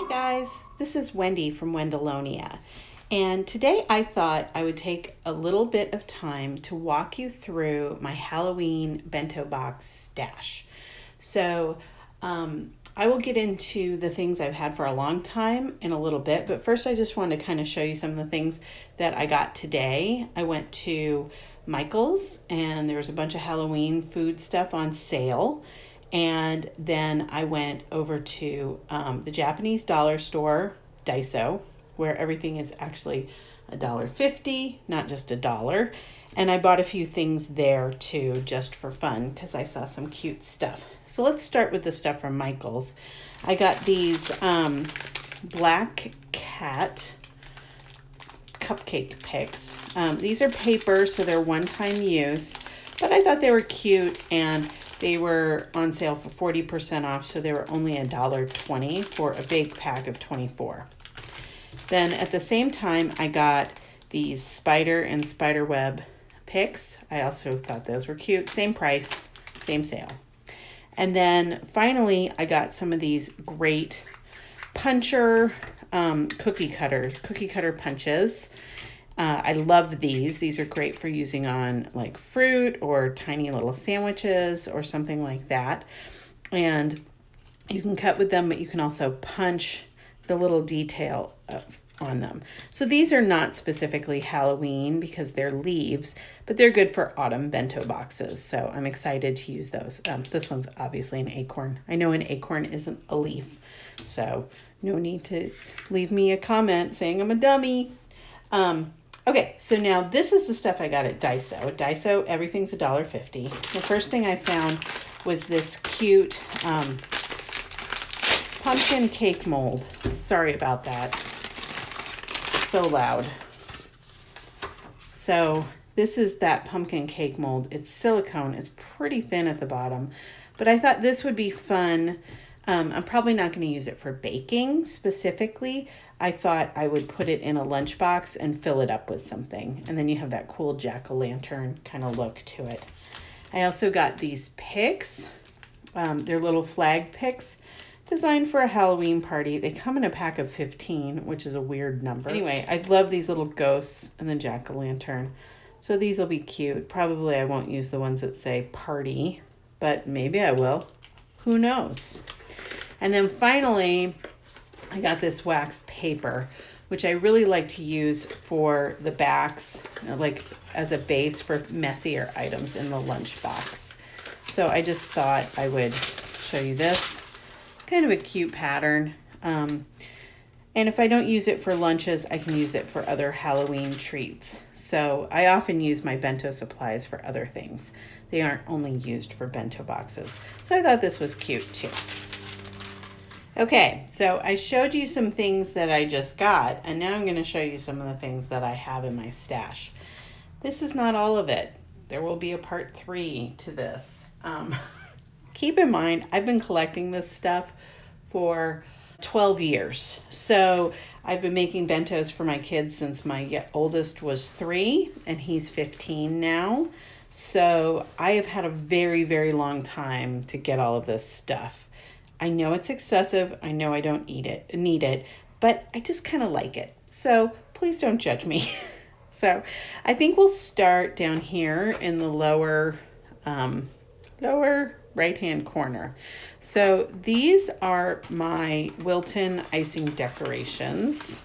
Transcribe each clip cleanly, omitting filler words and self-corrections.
Hi guys, this is Wendy from Wendelonia, and today I thought I would take a little bit of time to walk you through my Halloween bento box stash. So I will get into the things I've had for a long time in a little bit, but first I just want to kind of show you some of the things that I got today. I went to Michael's and there was a bunch of Halloween food stuff on sale. And then I went over to the Japanese dollar store, Daiso, where everything is actually $1.50, not just $1. And I bought a few things there too, just for fun, because I saw some cute stuff. So let's start with the stuff from Michael's. I got these Black Cat cupcake picks. These are paper, so they're one-time use, but I thought they were cute, and they were on sale for 40% off, so they were only $1.20 for a big pack of 24. Then at the same time, I got these spider and spider web picks. I also thought those were cute. Same price, same sale. And then finally, I got some of these great puncher cookie cutter punches. I love these. These are great for using on like fruit or tiny little sandwiches or something like that. And you can cut with them, but you can also punch the little detail on them. So these are not specifically Halloween because they're leaves, but they're good for autumn bento boxes. So I'm excited to use those. This one's obviously an acorn. I know an acorn isn't a leaf, so no need to leave me a comment saying I'm a dummy. Okay, so now this is the stuff I got at Daiso. At Daiso, everything's $1.50. The first thing I found was this cute pumpkin cake mold. Sorry about that. So loud. So this is that pumpkin cake mold. It's silicone. It's pretty thin at the bottom, but I thought this would be fun. I'm probably not going to use it for baking specifically. I thought I would put it in a lunchbox and fill it up with something. And then you have that cool jack-o'-lantern kind of look to it. I also got these picks. They're little flag picks designed for a Halloween party. They come in a pack of 15, which is a weird number. Anyway, I love these little ghosts and the jack-o'-lantern. So these will be cute. Probably I won't use the ones that say party, but maybe I will. Who knows? And then finally, I got this waxed paper, which I really like to use for the backs, like as a base for messier items in the lunchbox. So I just thought I would show you this. Kind of a cute pattern. And if I don't use it for lunches, I can use it for other Halloween treats. So I often use my bento supplies for other things. They aren't only used for bento boxes. So I thought this was cute too. Okay, so I showed you some things that I just got, and now I'm going to show you some of the things that I have in my stash. This is not all of it. There will be a part 3 to this. Keep in mind, I've been collecting this stuff for 12 years. So I've been making bentos for my kids since my oldest was 3, and he's 15 now. So I have had a very, very long time to get all of this stuff. I know it's excessive. I know I don't need it, but I just kind of like it. So please don't judge me. So I think we'll start down here in the lower right-hand corner. So these are my Wilton icing decorations.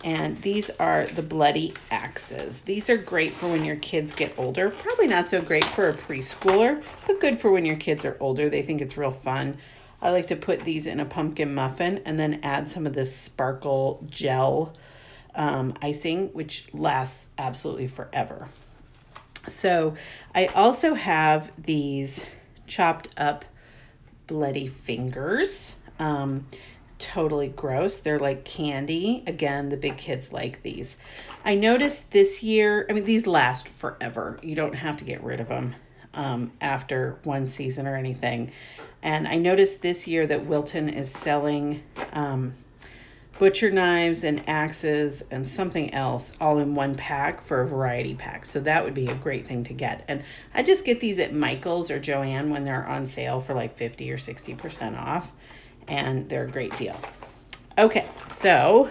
And these are the bloody axes. These are great for when your kids get older. Probably not so great for a preschooler, but good for when your kids are older. They think it's real fun. I like to put these in a pumpkin muffin and then add some of this sparkle gel icing, which lasts absolutely forever. So I also have these chopped up bloody fingers. Totally gross. They're like candy. Again, the big kids like these. I noticed this year, these last forever. You don't have to get rid of them after one season or anything. And I noticed this year that Wilton is selling butcher knives and axes and something else all in one pack for a variety pack. So that would be a great thing to get. And I just get these at Michael's or Joann when they're on sale for like 50 or 60% off. And they're a great deal. Okay, so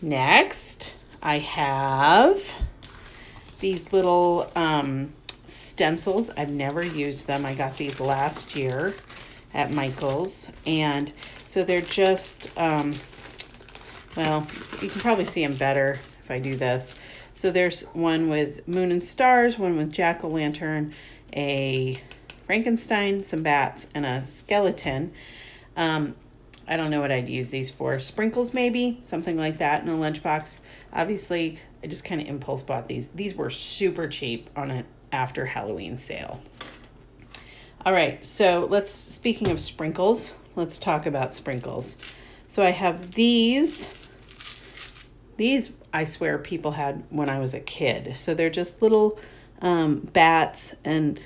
next I have these little stencils. I've never used them. I got these last year at Michael's, and so they're just well, you can probably see them better if I do this. So there's one with moon and stars, one with jack-o'-lantern, a Frankenstein, some bats, and a skeleton. I don't know what I'd use these for. Sprinkles maybe, something like that in a lunchbox. Obviously, I just kind of impulse bought these. These were super cheap on an after Halloween sale. All right, so speaking of sprinkles, let's talk about sprinkles. So I have these. These, I swear, people had when I was a kid. So they're just little bats and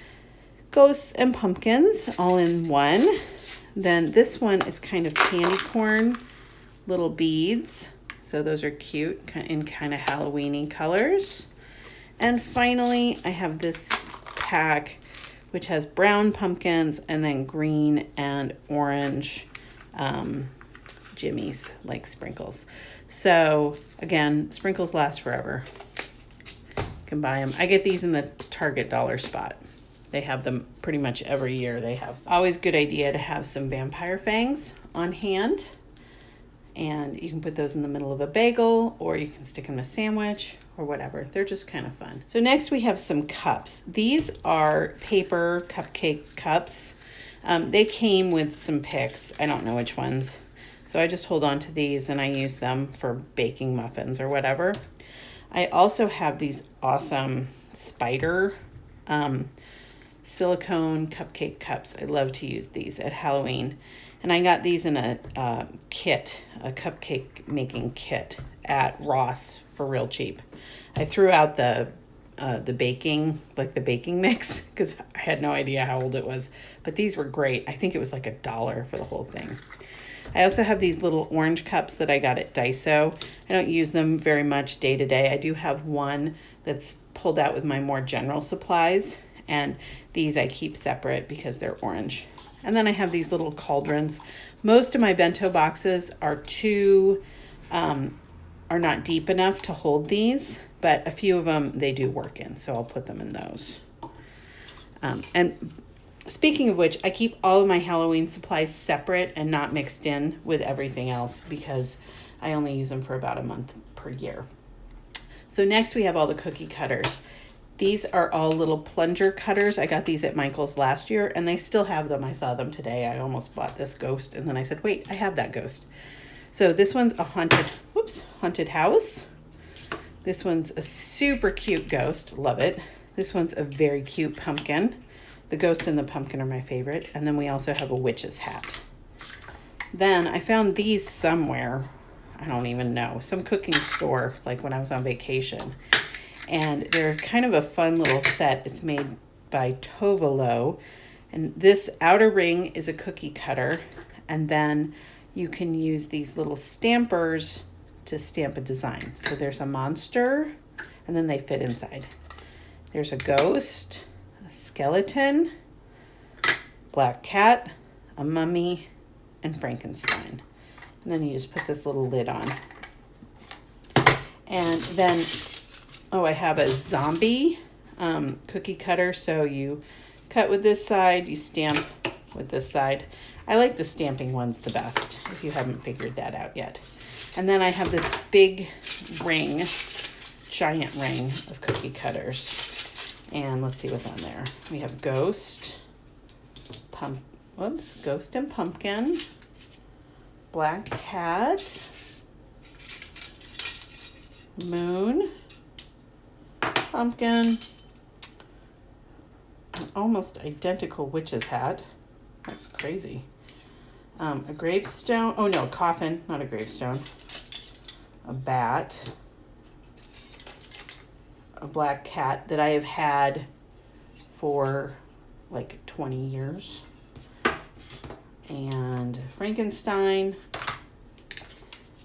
ghosts and pumpkins all in one. Then this one is kind of candy corn, little beads. So those are cute in kind of Halloween-y colors. And finally, I have this pack, which has brown pumpkins and then green and orange jimmies, like sprinkles. So again, sprinkles last forever. You can buy them. I get these in the Target dollar spot. They have them pretty much every year. They have some. Always good idea to have some vampire fangs on hand. And you can put those in the middle of a bagel, or you can stick them in a sandwich or whatever. They're just kind of fun. So next we have some cups. These are paper cupcake cups. They came with some picks. I don't know which ones. So I just hold on to these and I use them for baking muffins or whatever. I also have these awesome spider silicone cupcake cups. I love to use these at Halloween. And I got these in a kit, a cupcake making kit at Ross for real cheap. I threw out the baking, like the baking mix, because I had no idea how old it was. But these were great. I think it was like $1 for the whole thing. I also have these little orange cups that I got at Daiso. I don't use them very much day to day. I do have one that's pulled out with my more general supplies. And these I keep separate because they're orange. And then I have these little cauldrons. Most of my bento boxes are not deep enough to hold these, but a few of them they do work in, so I'll put them in those. And speaking of which, I keep all of my Halloween supplies separate and not mixed in with everything else because I only use them for about a month per year. So next we have all the cookie cutters. These are all little plunger cutters. I got these at Michael's last year, and they still have them. I saw them today. I almost bought this ghost, and then I said, wait, I have that ghost. So this one's a haunted house. This one's a super cute ghost. Love it. This one's a very cute pumpkin. The ghost and the pumpkin are my favorite. And then we also have a witch's hat. Then I found these somewhere. I don't even know. Some cooking store, like when I was on vacation. And they're kind of a fun little set. It's made by Tovolo. And this outer ring is a cookie cutter. And then you can use these little stampers to stamp a design. So there's a monster, and then they fit inside. There's a ghost, a skeleton, black cat, a mummy, and Frankenstein. And then you just put this little lid on. And then I have a zombie cookie cutter. So you cut with this side, you stamp with this side. I like the stamping ones the best, if you haven't figured that out yet. And then I have this big ring, giant ring of cookie cutters. And let's see what's on there. We have ghost and pumpkin, black cat, moon, pumpkin, an almost identical witch's hat. That's crazy. A gravestone. Oh no, a coffin, not a gravestone. A bat. A black cat that I have had for like 20 years. And Frankenstein.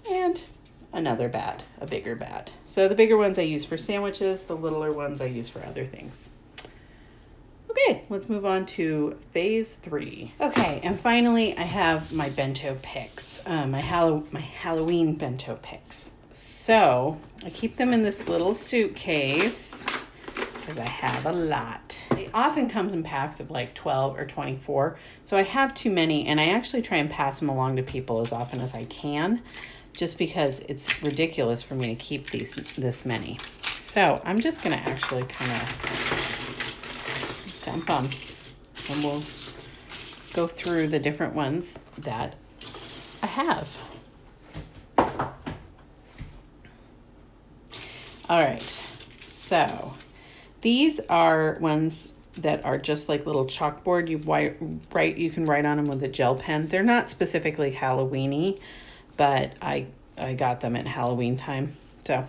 And another bat, a bigger bat. So the bigger ones I use for sandwiches, the littler ones I use for other things. Okay, Okay, let's move on to phase 3. Okay, and finally I have my bento picks, my Halloween bento picks. So I keep them in this little suitcase because I have a lot. It often comes in packs of like 12 or 24, so I have too many, and I actually try and pass them along to people as often as I can, just because it's ridiculous for me to keep this many. So I'm just gonna actually kind of dump them, and we'll go through the different ones that I have. All right, so these are ones that are just like little chalkboard. You can write on them with a gel pen. They're not specifically Halloween-y, but I got them at Halloween time. So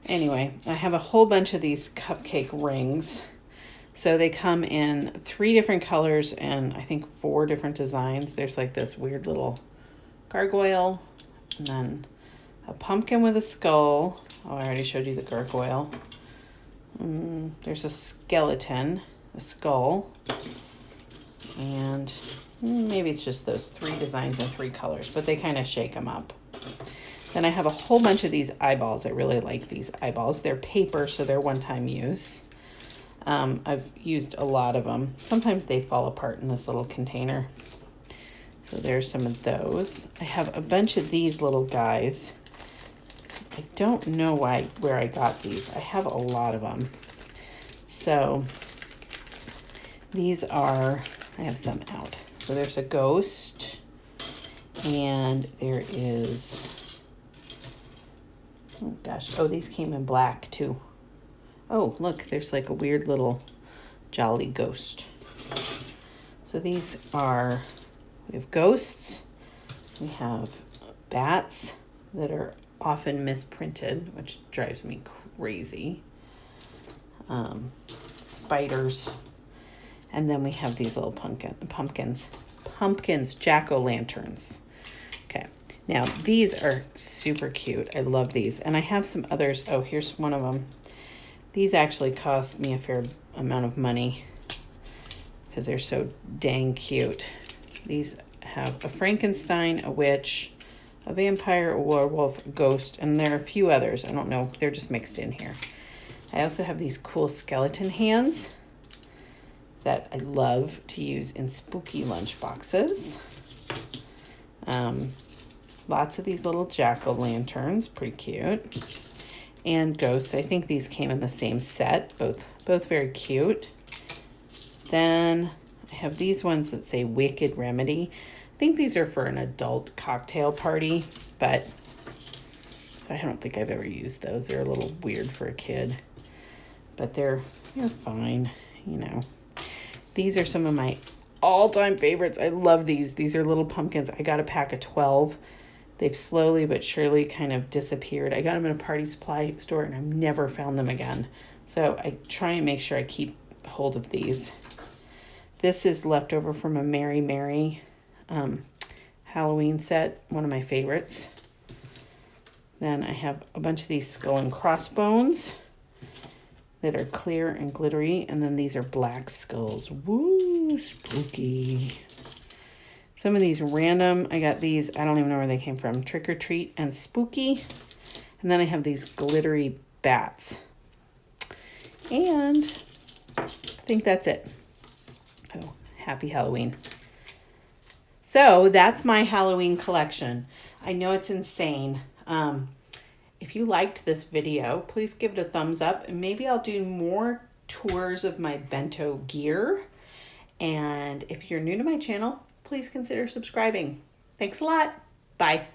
anyway, I have a whole bunch of these cupcake rings. So they come in 3 different colors and I think 4 different designs. There's like this weird little gargoyle, and then a pumpkin with a skull. Oh, I already showed you the gargoyle. There's a skeleton, a skull, and maybe it's just those 3 designs and 3 colors, but they kind of shake them up. Then I have a whole bunch of these eyeballs. I really like these eyeballs. They're paper, so they're one-time use. I've used a lot of them. Sometimes they fall apart in this little container. So there's some of those. I have a bunch of these little guys. I don't know where I got these. I have a lot of them. So these are, I have some out. So there's a ghost, and there is, oh gosh, oh, these came in black too. Oh, look, there's like a weird little jolly ghost. So these are, we have ghosts, we have bats that are often misprinted, which drives me crazy. Spiders, and then we have these little pumpkins, jack-o'-lanterns. Okay, now these are super cute. I love these, and I have some others. Oh, here's one of them. These actually cost me a fair amount of money because they're so dang cute. These have a Frankenstein, a witch, a vampire, a werewolf, a ghost, and there are a few others. I don't know. They're just mixed in here. I also have these cool skeleton hands that I love to use in spooky lunch boxes. Lots of these little jack-o'-lanterns, pretty cute. And ghosts. I think these came in the same set, both very cute. Then I have these ones that say Wicked Remedy. I think these are for an adult cocktail party, but I don't think I've ever used those. They're a little weird for a kid, but they're fine, you know. These are some of my all-time favorites. I love these. These are little pumpkins. I got a pack of 12. They've slowly but surely kind of disappeared. I got them in a party supply store and I've never found them again. So I try and make sure I keep hold of these. This is leftover from a Mary Mary Halloween set, one of my favorites. Then I have a bunch of these skull and crossbones that are clear and glittery, and then these are black skulls. Woo, spooky. Some of these random, I got these, I don't even know where they came from, Trick or Treat and Spooky. And then I have these glittery bats. And I think that's it. Oh, happy Halloween. So that's my Halloween collection. I know it's insane. If you liked this video, please give it a thumbs up, and maybe I'll do more tours of my bento gear. And if you're new to my channel, please consider subscribing. Thanks a lot. Bye.